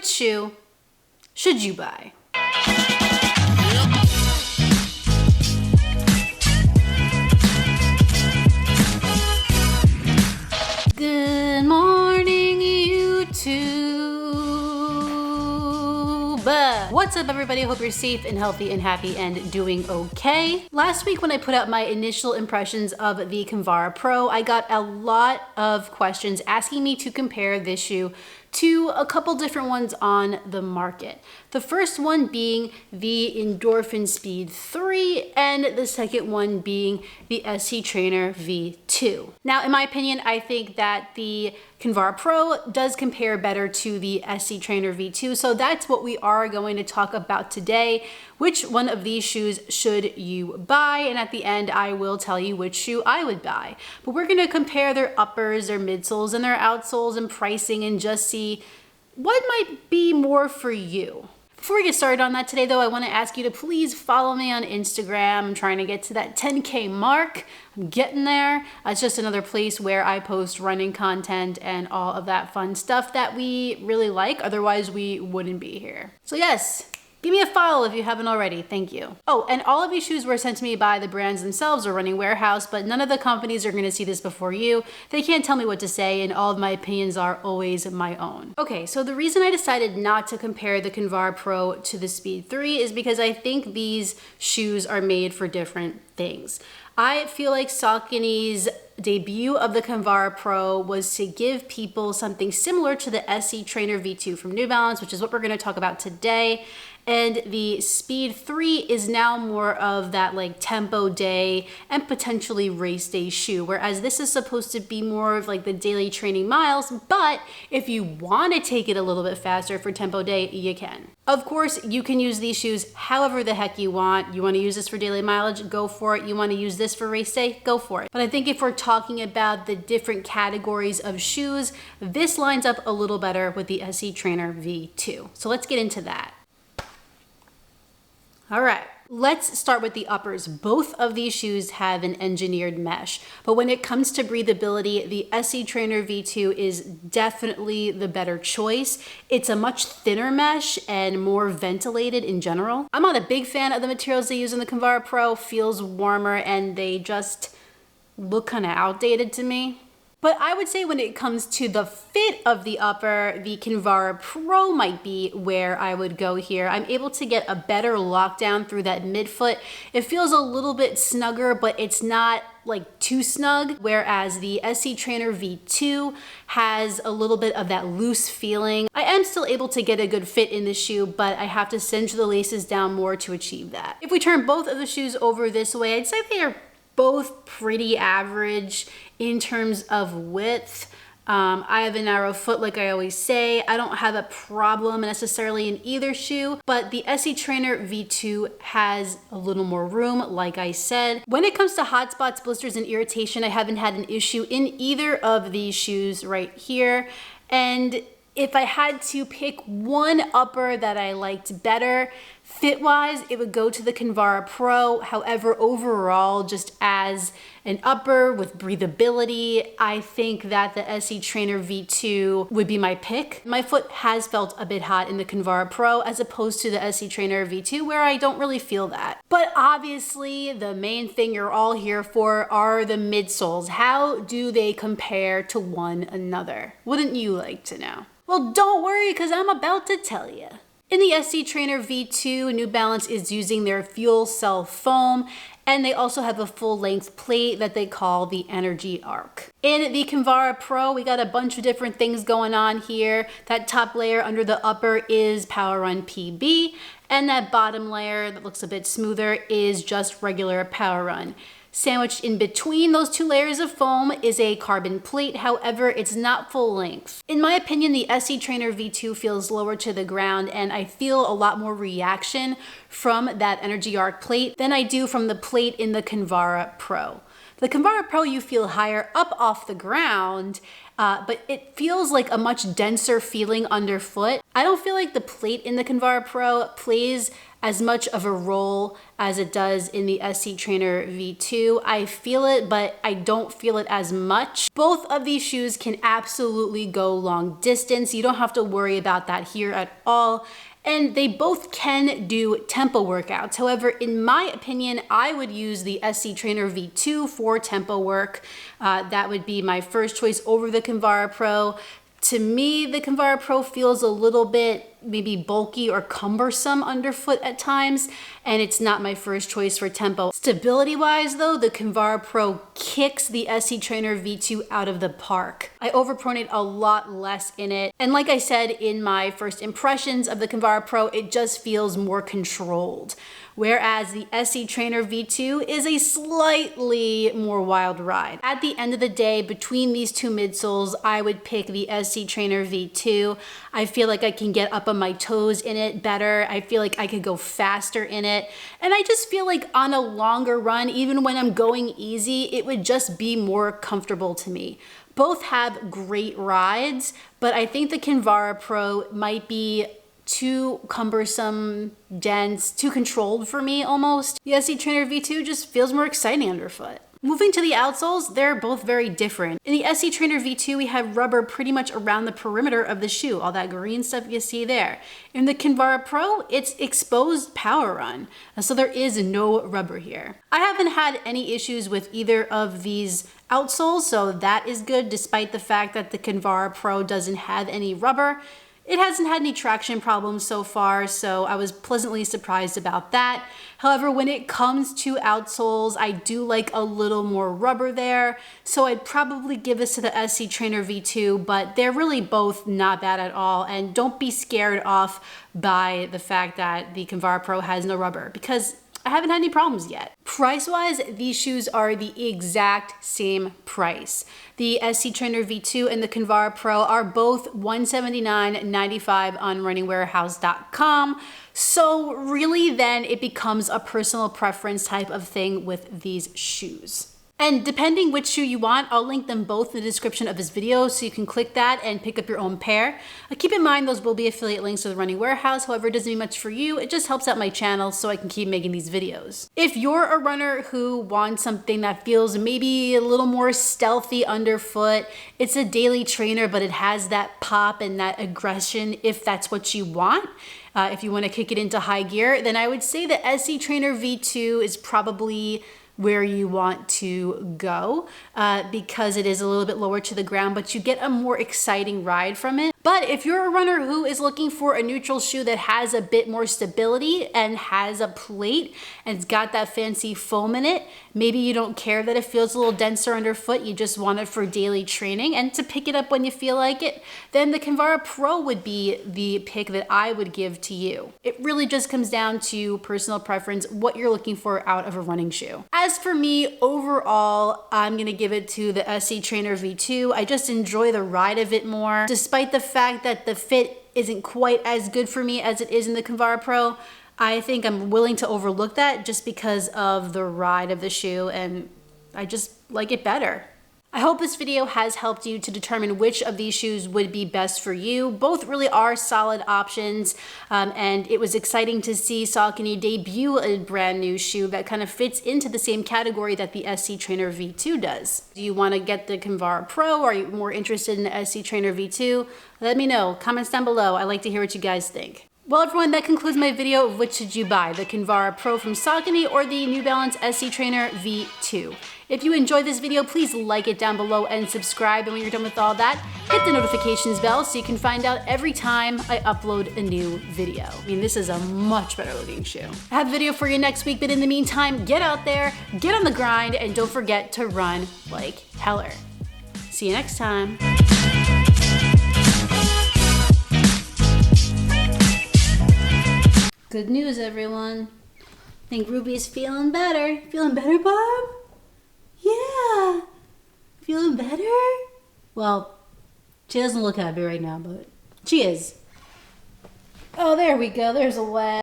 which shoe should you buy? Good morning, YouTube. What's up, everybody? Hope you're safe and healthy and happy and doing okay. Last week when I put out my initial impressions of the Kinvara Pro, I got a lot of questions asking me to compare this shoe to a couple different ones on the market. The first one being the Endorphin Speed 3 and the second one being the SC Trainer V2. Now, in my opinion, I think that the Kinvara Pro does compare better to the SC Trainer V2, so that's what we are going to talk about today. Which one of these shoes should you buy? And at the end, I will tell you which shoe I would buy. But we're gonna compare their uppers, their midsoles, and their outsoles and pricing and just see what might be more for you. Before we get started on that today though, I wanna ask you to please follow me on Instagram. I'm trying to get to that 10K mark. I'm getting there. It's just another place where I post running content and all of that fun stuff that we really like. Otherwise, we wouldn't be here. So yes, give me a follow if you haven't already. Thank you. Oh, and all of these shoes were sent to me by the brands themselves or Running Warehouse, but none of the companies are gonna see this before you. They can't tell me what to say, and all of my opinions are always my own. Okay, so the reason I decided not to compare the Kinvara Pro to the Speed 3 is because I think these shoes are made for different things. I feel like Saucony's debut of the Kinvara Pro was to give people something similar to the SC Trainer V2 from New Balance, which is what we're gonna talk about today. And the Speed 3 is now more of that like tempo day and potentially race day shoe, whereas this is supposed to be more of like the daily training miles, but if you want to take it a little bit faster for tempo day, you can. Of course, you can use these shoes however the heck you want. You want to use this for daily mileage, go for it. You want to use this for race day, go for it. But I think if we're talking about the different categories of shoes, this lines up a little better with the SC Trainer V2. So let's get into that. All right, let's start with the uppers. Both of these shoes have an engineered mesh, but when it comes to breathability, the SC Trainer V2 is definitely the better choice. It's a much thinner mesh and more ventilated in general. I'm not a big fan of the materials they use in the Kinvara Pro. Feels warmer and they just look kind of outdated to me. But I would say when it comes to the fit of the upper, the Kinvara Pro might be where I would go here. I'm able to get a better lockdown through that midfoot. It feels a little bit snugger, but it's not like too snug, whereas the SC Trainer V2 has a little bit of that loose feeling. I am still able to get a good fit in the shoe, but I have to cinch the laces down more to achieve that. If we turn both of the shoes over this way, I'd say they are both pretty average in terms of width. I have a narrow foot, like I always say. I don't have a problem necessarily in either shoe, but the SC Trainer V2 has a little more room, like I said. When it comes to hot spots, blisters, and irritation, I haven't had an issue in either of these shoes right here. And if I had to pick one upper that I liked better, fit-wise, it would go to the Kinvara Pro. However, overall, just as an upper with breathability, I think that the SC Trainer V2 would be my pick. My foot has felt a bit hot in the Kinvara Pro as opposed to the SC Trainer V2, where I don't really feel that. But obviously, the main thing you're all here for are the midsoles. How do they compare to one another? Wouldn't you like to know? Well, don't worry, because I'm about to tell you. In the SC Trainer V2, New Balance is using their fuel cell foam, and they also have a full-length plate that they call the Energy Arc. In the Kinvara Pro, we got a bunch of different things going on here. That top layer under the upper is Power Run PB, and that bottom layer that looks a bit smoother is just regular Power Run. Sandwiched in between those two layers of foam is a carbon plate, however, it's not full length. In my opinion, the SC Trainer V2 feels lower to the ground, and I feel a lot more reaction from that Energy Arc plate than I do from the plate in the Kinvara Pro. The Kinvara Pro, you feel higher up off the ground, but it feels like a much denser feeling underfoot. I don't feel like the plate in the Kinvara Pro plays as much of a role as it does in the SC Trainer V2. I feel it, but I don't feel it as much. Both of these shoes can absolutely go long distance. You don't have to worry about that here at all. And they both can do tempo workouts. However, in my opinion, I would use the SC Trainer V2 for tempo work. That would be my first choice over the Kinvara Pro. To me, the Kinvara Pro feels a little bit maybe bulky or cumbersome underfoot at times, and it's not my first choice for tempo. Stability-wise though, the Kinvara Pro kicks the SC Trainer V2 out of the park. I overpronate a lot less in it, and like I said in my first impressions of the Kinvara Pro, it just feels more controlled. Whereas the SC Trainer V2 is a slightly more wild ride. At the end of the day, between these two midsoles, I would pick the SC Trainer V2. I feel like I can get up on my toes in it better. I feel like I could go faster in it. And I just feel like on a longer run, even when I'm going easy, it would just be more comfortable to me. Both have great rides, but I think the Kinvara Pro might be too cumbersome, dense, too controlled for me almost. The SC Trainer V2 just feels more exciting underfoot. Moving to the outsoles, they're both very different. In the SC Trainer V2, we have rubber pretty much around the perimeter of the shoe, all that green stuff you see there. In the Kinvara Pro, it's exposed power run, so there is no rubber here. I haven't had any issues with either of these outsoles, so that is good despite the fact that the Kinvara Pro doesn't have any rubber. It hasn't had any traction problems so far, so I was pleasantly surprised about that. However, when it comes to outsoles, I do like a little more rubber there, so I'd probably give this to the SC Trainer V2, but they're really both not bad at all, and don't be scared off by the fact that the Kinvara Pro has no rubber, because I haven't had any problems yet. Price-wise, these shoes are the exact same price. The SC Trainer V2 and the Kinvara Pro are both $179.95 on runningwarehouse.com. So really then it becomes a personal preference type of thing with these shoes. And depending which shoe you want, I'll link them both in the description of this video so you can click that and pick up your own pair. Keep in mind those will be affiliate links to the Running Warehouse, however it doesn't mean much for you, it just helps out my channel so I can keep making these videos. If you're a runner who wants something that feels maybe a little more stealthy underfoot, it's a daily trainer but it has that pop and that aggression if that's what you want. If you want to kick it into high gear, then I would say the SC Trainer V2 is probably where you want to go because it is a little bit lower to the ground, but you get a more exciting ride from it. But if you're a runner who is looking for a neutral shoe that has a bit more stability and has a plate and it's got that fancy foam in it, maybe you don't care that it feels a little denser underfoot, you just want it for daily training and to pick it up when you feel like it, then the Kinvara Pro would be the pick that I would give to you. It really just comes down to personal preference, what you're looking for out of a running shoe. As for me, overall, I'm gonna give it to the SC Trainer V2. I just enjoy the ride of it more. Despite the fact that the fit isn't quite as good for me as it is in the Kinvara Pro, I think I'm willing to overlook that just because of the ride of the shoe, and I just like it better. I hope this video has helped you to determine which of these shoes would be best for you. Both really are solid options, and it was exciting to see Saucony debut a brand new shoe that kind of fits into the same category that the SC Trainer V2 does. Do you want to get the Kinvara Pro, or are you more interested in the SC Trainer V2? Let me know. Comments down below. I like to hear what you guys think. Well everyone, that concludes my video of which should you buy, the Kinvara Pro from Saucony or the New Balance SC Trainer V2. If you enjoyed this video, please like it down below and subscribe, and when you're done with all that, hit the notifications bell so you can find out every time I upload a new video. I mean, this is a much better looking shoe. I have a video for you next week, but in the meantime, get out there, get on the grind, and don't forget to run like Heller. See you next time. Good news, everyone. I think Ruby's feeling better. Feeling better, Bob? Yeah. Feeling better? Well, she doesn't look happy right now, but she is. Oh, there we go. There's a wet.